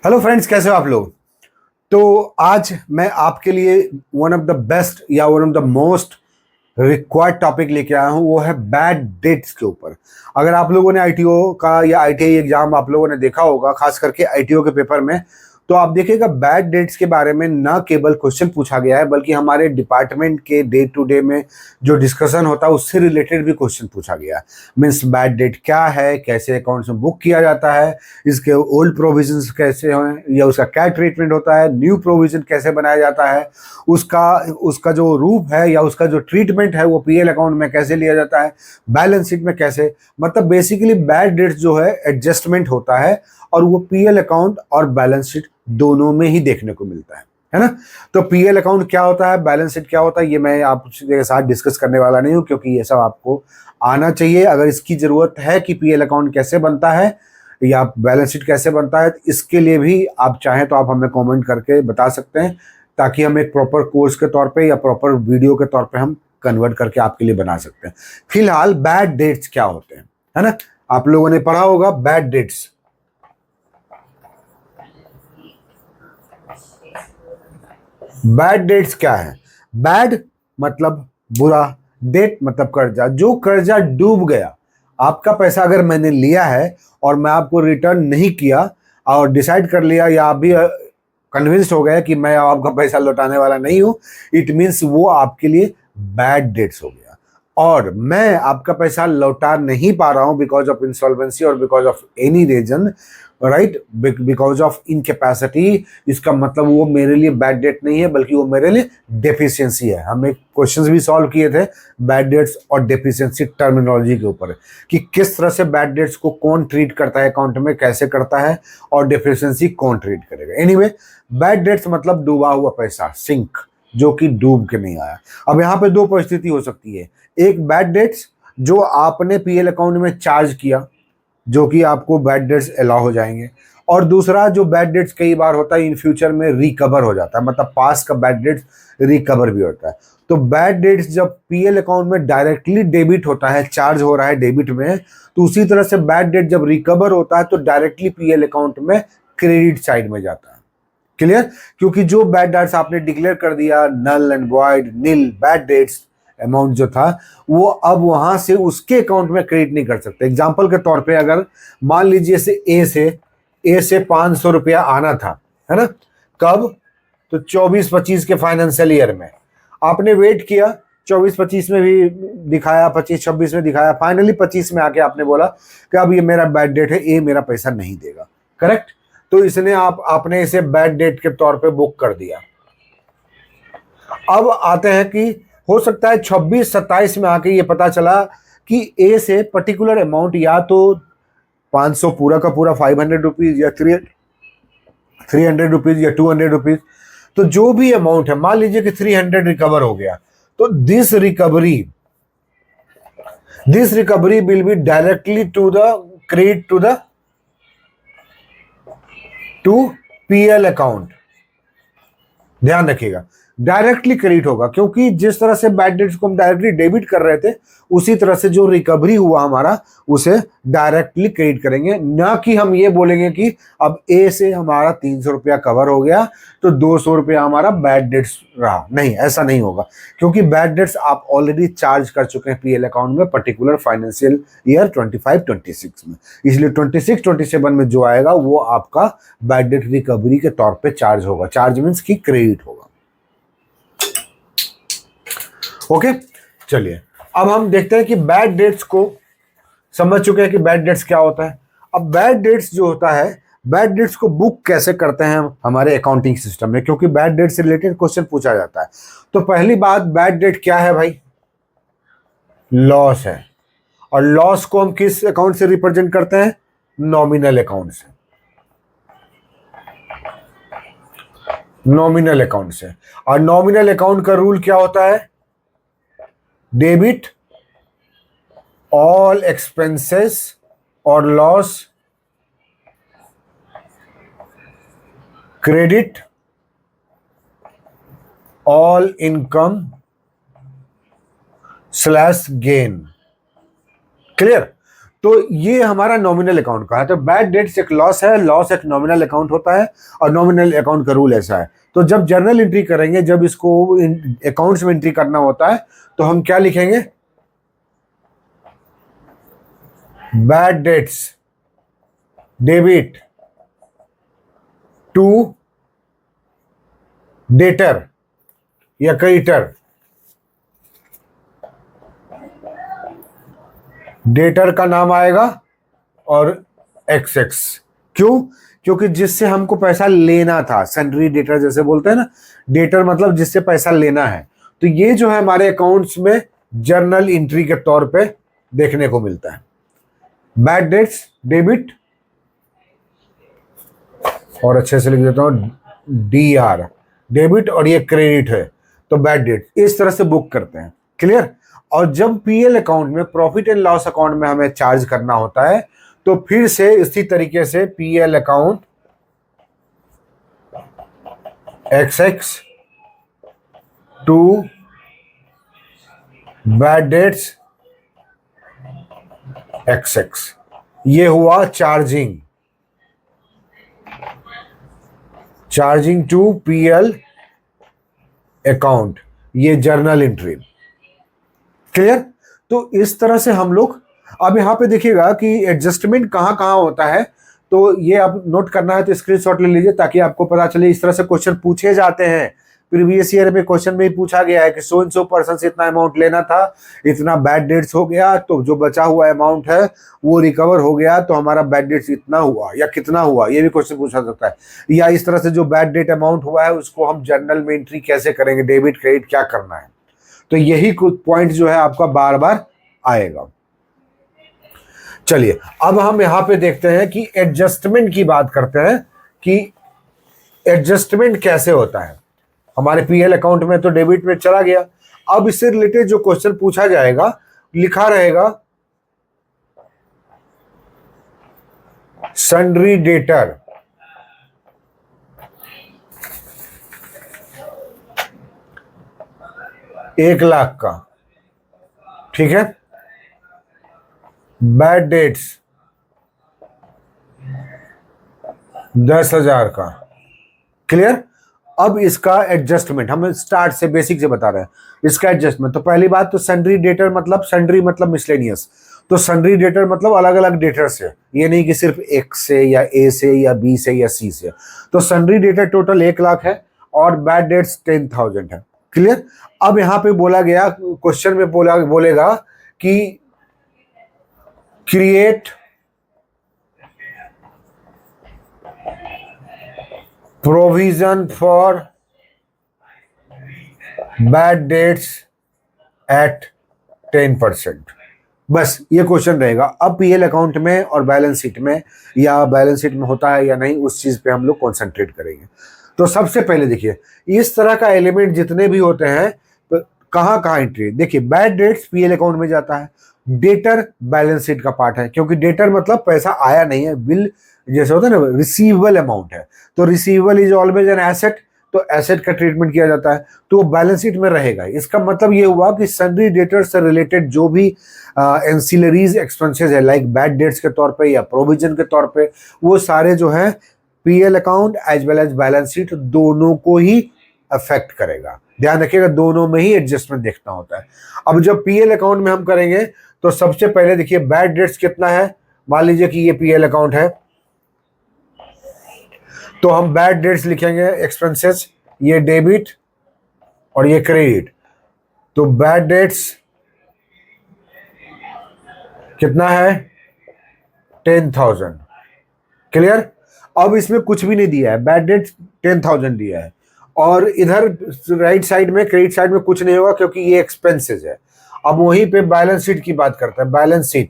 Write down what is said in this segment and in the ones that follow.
Hello friends, कैसे हो आप लोग। तो आज मैं आपके लिए वन ऑफ द बेस्ट या one of the most required topic लेके आया हूं। वो है बैड डेट्स के ऊपर। अगर आप लोगों ने आईटीओ का या आईटीआई एग्जाम आप लोगों ने देखा होगा, खास करके आईटीओ के पेपर में, तो आप देखिएगा बैड डेट्स के बारे में ना केवल क्वेश्चन पूछा गया है, बल्कि हमारे डिपार्टमेंट के डे टू डे में जो डिस्कशन होता है उससे रिलेटेड भी क्वेश्चन पूछा गया है। मीन्स बैड डेट क्या है, कैसे अकाउंट्स में बुक किया जाता है, इसके ओल्ड प्रोविजंस कैसे हैं या उसका क्या ट्रीटमेंट होता है, न्यू प्रोविजन कैसे बनाया जाता है, उसका उसका जो रूप है या उसका जो ट्रीटमेंट है वो पीएल अकाउंट में कैसे लिया जाता है, बैलेंस शीट में कैसे। मतलब बेसिकली बैड डेट्स जो है एडजस्टमेंट होता है, और वो पीएल अकाउंट और बैलेंस शीट दोनों में ही देखने को मिलता है ना। तो पीएल अकाउंट क्या होता है, बैलेंस शीट क्या होता है, ये मैं आपके साथ डिस्कस करने वाला नहीं हूं, क्योंकि ये सब आपको आना चाहिए। अगर इसकी जरूरत है कि पीएल अकाउंट कैसे बनता है या बैलेंस शीट कैसे बनता है, तो इसके लिए भी आप चाहें तो आप हमें कमेंट करके बता सकते हैं, ताकि हम एक प्रॉपर कोर्स के तौर पे या प्रॉपर वीडियो के तौर पे हम कन्वर्ट करके आपके लिए बना सकते हैं। फिलहाल बैड डेट्स क्या होते हैं, है ना। आप लोगों ने पढ़ा होगा बैड डेट्स। बैड डेट्स क्या है? बैड मतलब बुरा, डेट मतलब कर्जा। जो कर्जा डूब गया, आपका पैसा अगर मैंने लिया है और मैं आपको रिटर्न नहीं किया और डिसाइड कर लिया या आप भी कन्विंस्ड हो गए कि मैं आपका पैसा लौटाने वाला नहीं हूं, इट मीन्स वो आपके लिए बैड डेट्स हो गया। और मैं आपका पैसा लौटा नहीं पा रहा हूं बिकॉज ऑफ इंसॉल्वेंसी और because of any reason, right, because of incapacity. इसका मतलब वो मेरे लिए बैड डेट नहीं है, बल्कि वो मेरे लिए डेफिशिएंसी है। हम एक क्वेश्चंस भी सॉल्व किए थे बैड डेट्स और डेफिशिएंसी टर्मिनोलॉजी के ऊपर, कि किस तरह से बैड डेट्स को कौन ट्रीट करता है अकाउंट में, कैसे करता है, और डेफिशिएंसी कौन ट्रीट करेगा। एनीवे, बैड डेट्स मतलब डूबा हुआ पैसा, सिंक, जो कि डूब के नहीं आया। अब यहाँ पे दो परिस्थिति हो सकती है। एक बैड डेट्स जो आपने पीएल अकाउंट में चार्ज किया, जो कि आपको बैड डेट्स अलाउ हो जाएंगे। और दूसरा जो बैड डेट्स कई बार होता है इन फ्यूचर में रिकवर हो जाता है, मतलब पास का बैड डेट्स रिकवर भी होता है। तो बैड डेट्स जब पीएल अकाउंट में डायरेक्टली डेबिट होता है, चार्ज हो रहा है डेबिट में, तो उसी तरह से बैड डेट जब रिकवर होता है तो डायरेक्टली पीएल अकाउंट में क्रेडिट साइड में जाता है। क्लियर? क्योंकि जो बैड डेट्स आपने डिक्लेयर कर दिया, null and void, nil bad debts amount जो था, वो अब वहां से उसके अकाउंट में क्रेडिट नहीं कर सकते। एग्जांपल के तौर पे अगर मान लीजिए से ए से 500 रुपया आना था, है ना, कब? तो 24-25 के फाइनेंशियल ईयर में आपने वेट किया, 24-25 में भी दिखाया, 25-26 में दिखाया, फाइनली 25 में आके आपने बोला कि अब ये मेरा बैड डेट है, ये मेरा पैसा नहीं देगा। करेक्ट? तो इसने आपने इसे बैड डेट के तौर पे बुक कर दिया। अब आते हैं कि हो सकता है 26-27 में आके ये पता चला कि ए से पर्टिकुलर अमाउंट, या तो 500 पूरा का पूरा, 500 रुपीज, या 300 रुपीज, या 200 रुपीज। तो जो भी अमाउंट है, मान लीजिए कि 300 रिकवर हो गया, तो this recovery will be directly to the credit to PL account. ध्यान रखिएगा, डायरेक्टली क्रेडिट होगा, क्योंकि जिस तरह से बैड डेट्स को हम डायरेक्टली डेबिट कर रहे थे, उसी तरह से जो रिकवरी हुआ हमारा, उसे डायरेक्टली क्रेडिट करेंगे। ना कि हम ये बोलेंगे कि अब ए से हमारा 300 रुपया कवर हो गया तो 200 रुपया हमारा बैड डेट्स रहा। नहीं, ऐसा नहीं होगा, क्योंकि बैड डेट्स आप ऑलरेडी चार्ज कर चुके हैं पीएल अकाउंट में पर्टिकुलर फाइनेंशियल ईयर 25-26 में। इसलिए 26-27 में जो आएगा वो आपका बैड डेट रिकवरी के तौर पे चार्ज होगा। चार्ज मीन्स की क्रेडिट होगा। ओके, चलिए अब हम देखते हैं कि बैड डेट्स को समझ चुके हैं कि बैड डेट्स क्या होता है। अब बैड डेट्स जो होता है, बैड डेट्स को बुक कैसे करते हैं हम हमारे अकाउंटिंग सिस्टम में, क्योंकि बैड डेट से रिलेटेड क्वेश्चन पूछा जाता है। तो पहली बात, बैड डेट क्या है भाई? लॉस है। और लॉस को हम किस अकाउंट से रिप्रेजेंट करते हैं? नॉमिनल अकाउंट से। नॉमिनल अकाउंट से। और नॉमिनल अकाउंट का रूल क्या होता है? डेबिट ऑल एक्सपेंसेस और loss, credit all income slash gain. Clear? तो ये हमारा नॉमिनल अकाउंट का है। तो बैड डेट्स एक लॉस है, लॉस एक नॉमिनल अकाउंट होता है, और नॉमिनल अकाउंट का रूल ऐसा है। तो जब जर्नल एंट्री करेंगे, जब इसको अकाउंट्स में एंट्री करना होता है, तो हम क्या लिखेंगे? Bad debts debit to debtor या क्रेडिटर। डेटर का नाम आएगा और XX। क्यों? क्योंकि जिससे हमको पैसा लेना था, सन्ड्री डेटर जैसे बोलते हैं ना, डेटर मतलब जिससे पैसा लेना है। तो ये जो है हमारे अकाउंट्स में जर्नल एंट्री के तौर पे देखने को मिलता है। बैड डेट्स डेबिट, और अच्छे से लिख देता हूं DR, डेबिट, और ये क्रेडिट है, तो बैड डेट इस तरह से बुक करते हैं। क्लियर? और जब PL अकाउंट में, प्रॉफिट एंड लॉस अकाउंट में हमें चार्ज करना होता है, तो फिर से इसी तरीके से PL account XX to bad debts XX, ये हुआ चार्जिंग टू PL अकाउंट, ये जर्नल एंट्री। क्लियर? तो इस तरह से हम लोग, अब यहां पे देखिएगा कि एडजस्टमेंट कहां कहां होता है, तो ये आप नोट करना है तो स्क्रीनशॉट ले लीजिए, ताकि आपको पता चले। इस तरह से क्वेश्चन पूछे जाते हैं। प्रीवियस ईयर में क्वेश्चन में ही पूछा गया है कि सो एंड सो पर्सन से इतना अमाउंट लेना था, इतना बैड डेट्स हो गया, तो जो बचा हुआ अमाउंट है वो रिकवर हो गया, तो हमारा बैड डेट्स इतना हुआ या कितना हुआ, ये भी क्वेश्चन पूछा सकता है। या इस तरह से जो बैड डेट अमाउंट हुआ है उसको हम जर्नल में एंट्री कैसे करेंगे, डेबिट क्रेडिट क्या करना है। तो यही कुछ पॉइंट जो है आपका बार बार आएगा। चलिए अब हम यहां पे देखते हैं कि एडजस्टमेंट की बात करते हैं कि एडजस्टमेंट कैसे होता है। हमारे PL अकाउंट में तो डेबिट में चला गया, अब इससे रिलेटेड जो क्वेश्चन पूछा जाएगा, लिखा रहेगा सन्ड्री डेटर ₹1,00,000 का, ठीक है, बैड डेट्स 10,000 का। क्लियर? अब इसका एडजस्टमेंट हम स्टार्ट से बेसिक से बता रहे हैं। इसका एडजस्टमेंट, तो पहली बात तो सन्ड्री डेटर मतलब, सन्ड्री मतलब मिसलेनियस, तो सन्ड्री डेटर मतलब अलग अलग डेटर से, ये नहीं कि सिर्फ X से या A से या B से या C से। तो सन्ड्री डेटर टोटल 1,00,000 है और बैड डेट्स 10,000 है। क्लियर? अब यहां पे बोला गया, क्वेश्चन में बोलेगा कि create provision for bad debts at 10%। बस ये क्वेश्चन रहेगा। अब PL अकाउंट में और बैलेंस शीट में, या बैलेंस शीट में होता है या नहीं, उस चीज पे हम लोग कॉन्सेंट्रेट करेंगे। तो सबसे पहले देखिए, इस तरह का एलिमेंट जितने भी होते हैं, तो कहाँ कहाँ एंट्री, देखिए बैड डेट्स PL अकाउंट में जाता है, डेटर बैलेंस शीट का पार्ट है, क्योंकि डेटर मतलब पैसा आया नहीं है, बिल जैसे होता है ना, रिसीवेबल अमाउंट है, तो receivable is always an asset, तो एसेट का ट्रीटमेंट किया जाता है, तो वो बैलेंस शीट में रहेगा। इसका मतलब ये हुआ कि सन्ड्री डेटर से रिलेटेड जो भी एंसिलरीज एक्सपेंसेस है, लाइक बैड डेट्स के तौर पे या प्रोविजन के तौर पे, वो सारे जो है PL account as well as balance sheet दोनों को ही अफेक्ट करेगा। ध्यान रखिएगा, दोनों में ही एडजस्टमेंट देखना होता है। अब जब PL अकाउंट में हम करेंगे, तो सबसे पहले देखिए बैड डेट्स कितना है। मान लीजिए कि ये PL अकाउंट है, तो हम बैड डेट्स लिखेंगे एक्सपेंसेस, ये डेबिट और ये क्रेडिट। तो बैड डेट्स कितना है? 10,000। क्लियर? अब इसमें कुछ भी नहीं दिया है, बैड डेट्स 10,000 दिया है, और इधर राइट साइड में, क्रेडिट साइड में कुछ नहीं होगा क्योंकि ये एक्सपेंसेस है। अब वहीं पे बैलेंस शीट की बात करते हैं। बैलेंस शीट,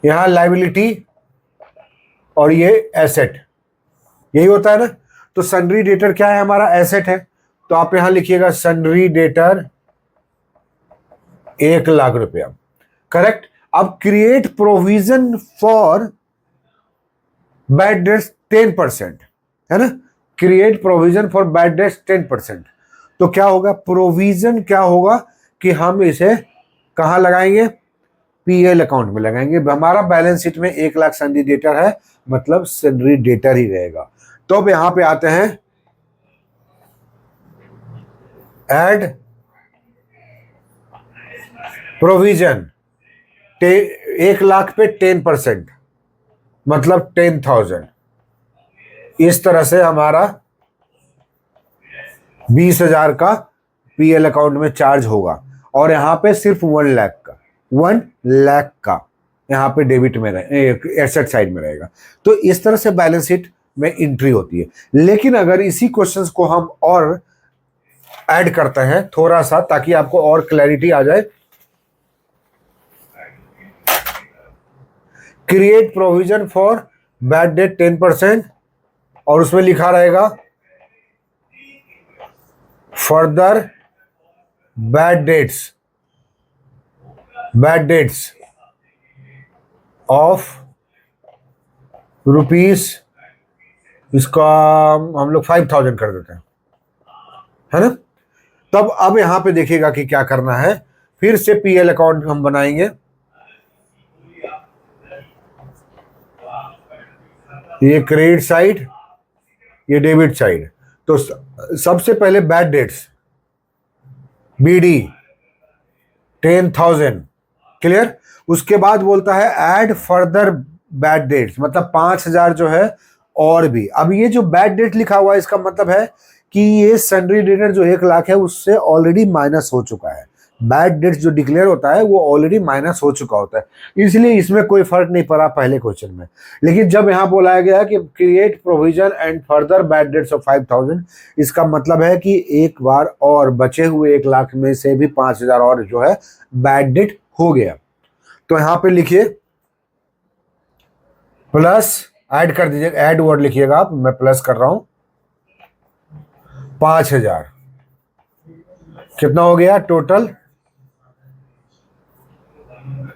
यहां लायबिलिटी और ये एसेट, यही होता है ना। तो सन्ड्री डेटर क्या है? हमारा एसेट है, तो आप यहां लिखिएगा सन्ड्री डेटर 1,00,000 रुपया। करेक्ट? अब create provision for bad dates 10%, है ना, create provision for bad dates 10%। तो क्या होगा? प्रोविजन क्या होगा कि हम इसे कहां लगाएंगे? पीएल अकाउंट में लगाएंगे। हमारा बैलेंस शीट में 1 लाख सन्ड्री डेटर है, मतलब सन्ड्री डेटर ही रहेगा। तो अब यहां पे आते हैं, एड प्रोविजन 1 लाख पे 10%, मतलब 10,000। इस तरह से हमारा 20,000 का पीएल अकाउंट में चार्ज होगा, और यहाँ पे सिर्फ 1 लाख का यहाँ पे डेबिट में एसेट साइड में रहेगा। तो इस तरह से बैलेंस शीट में एंट्री होती है। लेकिन अगर इसी क्वेश्चंस को हम और ऐड करते हैं थोड़ा सा, ताकि आपको और क्लैरिटी आ जाए, create provision for bad debt 10%, और उसमें लिखा रहेगा further bad debts of rupees, इसका हम लोग 5,000 कर देते हैं, है ना। तब अब यहां पे देखिएगा कि क्या करना है। फिर से पीएल अकाउंट हम बनाएंगे, ये क्रेडिट साइड, ये डेबिट साइड। तो सबसे पहले बैड डेट्स बीडी 10,000, क्लियर। उसके बाद बोलता है ऐड फर्दर बैड डेट्स, मतलब 5,000 जो है और भी। अब ये जो बैड डेट लिखा हुआ है, इसका मतलब है कि ये सन्ड्री डेटर जो 1 लाख है उससे ऑलरेडी माइनस हो चुका है। बैड डेट्स जो डिक्लेयर होता है वो ऑलरेडी माइनस हो चुका होता है, इसलिए इसमें कोई फर्क नहीं पड़ा पहले क्वेश्चन में। लेकिन जब यहाँ बोला गया कि create provision and further bad debts of 5,000, इसका मतलब है कि एक बार और बचे हुए 1 लाख में से भी 5,000 और जो है बैड डेट हो गया। तो यहाँ पे लिखिए प्लस, ऐड कर दीजिए, ऐड वर्ड लिखिएगा आप, मैं प्लस कर रहा हूं, 5,000 कितना हो गया टोटल,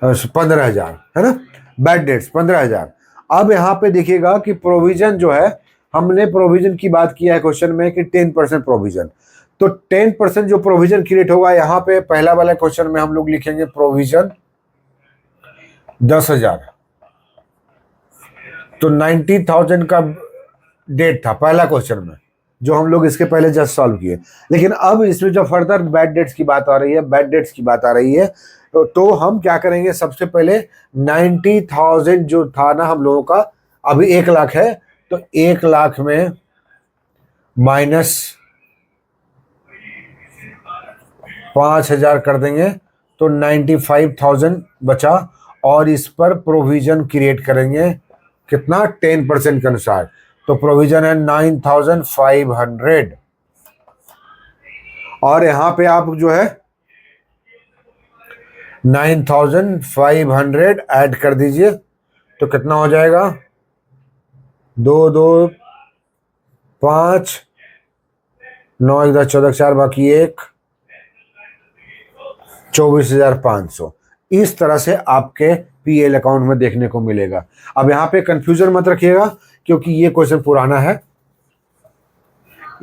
15,000, है ना। Bad debts 15,000। अब यहां पे देखिएगा कि प्रोविजन जो है, हमने प्रोविजन की बात किया है क्वेश्चन में कि 10% प्रोविजन। तो 10% जो प्रोविजन क्रिएट होगा, यहाँ पे पहला वाला क्वेश्चन में हम लोग लिखेंगे प्रोविजन 10,000, तो 90,000 का डेट था पहला क्वेश्चन में, जो हम लोग इसके पहले जस्ट सॉल्व किए। लेकिन अब इसमें जो फर्दर बैड डेट्स की बात आ रही है, बैड डेट्स की बात आ रही है, तो हम क्या करेंगे, सबसे पहले 90,000 जो था ना हम लोगों का, अभी 1 लाख है, तो 1 लाख में माइनस 5,000 कर देंगे, तो 95,000 बचा, और इस पर प्रोविजन क्रिएट करेंगे कितना, 10% के अनुसार। तो प्रोविजन है 9,500, और यहां पे आप जो है 9,500 ऐड कर दीजिए, तो कितना हो जाएगा, 2 2 5 9 इधर 14 4 बाकी 1, 24,500। इस तरह से आपके पीएल अकाउंट में देखने को मिलेगा। अब यहाँ पे कंफ्यूजन मत रखिएगा, क्योंकि ये क्वेश्चन पुराना है।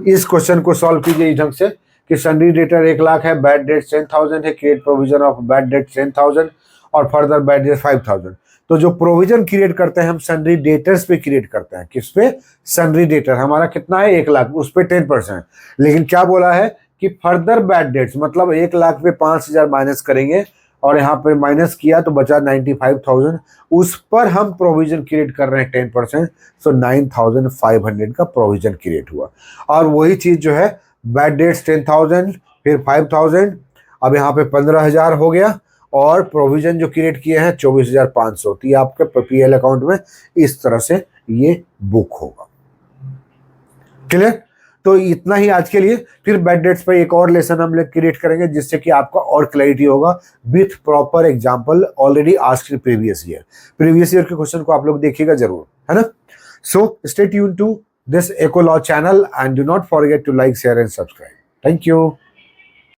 इस क्वेश्चन को सॉल्व कीजिए इस ढंग से कि सन्ड्री डेटर 1 लाख है, बैड डेट 10,000 है, create provision of bad debt 10,000 और फर्दर बैड डेट 5,000। तो जो प्रोविजन क्रिएट करते हैं हम सन्ड्री डेटर्स पे क्रिएट करते हैं। किस पे, सन्ड्री डेटर हमारा कितना है 1 लाख, उस पे 10%। लेकिन क्या बोला है कि फर्दर बैड डेट्स, मतलब 1 लाख पे 5,000 माइनस करेंगे, और यहाँ पर माइनस किया तो बचा 95,000, उस पर हम प्रोविजन क्रिएट कर रहे हैं 10%, सो 9,500 का प्रोविजन क्रिएट हुआ। और वही चीज जो है बैड डेट्स 10,000 फिर 5,000, अब यहाँ पे 15,000 हो गया, और प्रोविजन जो क्रिएट किए हैं 24,500। तो ये आपके पीएल अकाउंट में इस तरह से ये बुक होगा। क्लियर। तो इतना ही आज के लिए। फिर बैड डेट्स पर एक और लेसन हम लोग क्रिएट करेंगे, जिससे कि आपका और क्लैरिटी होगा with proper example already asked previous year के क्वेश्चन को आप लोग देखिएगा जरूर, है ना। So stay tuned to this Eco Law channel and do not forget to like, share and subscribe. Thank you.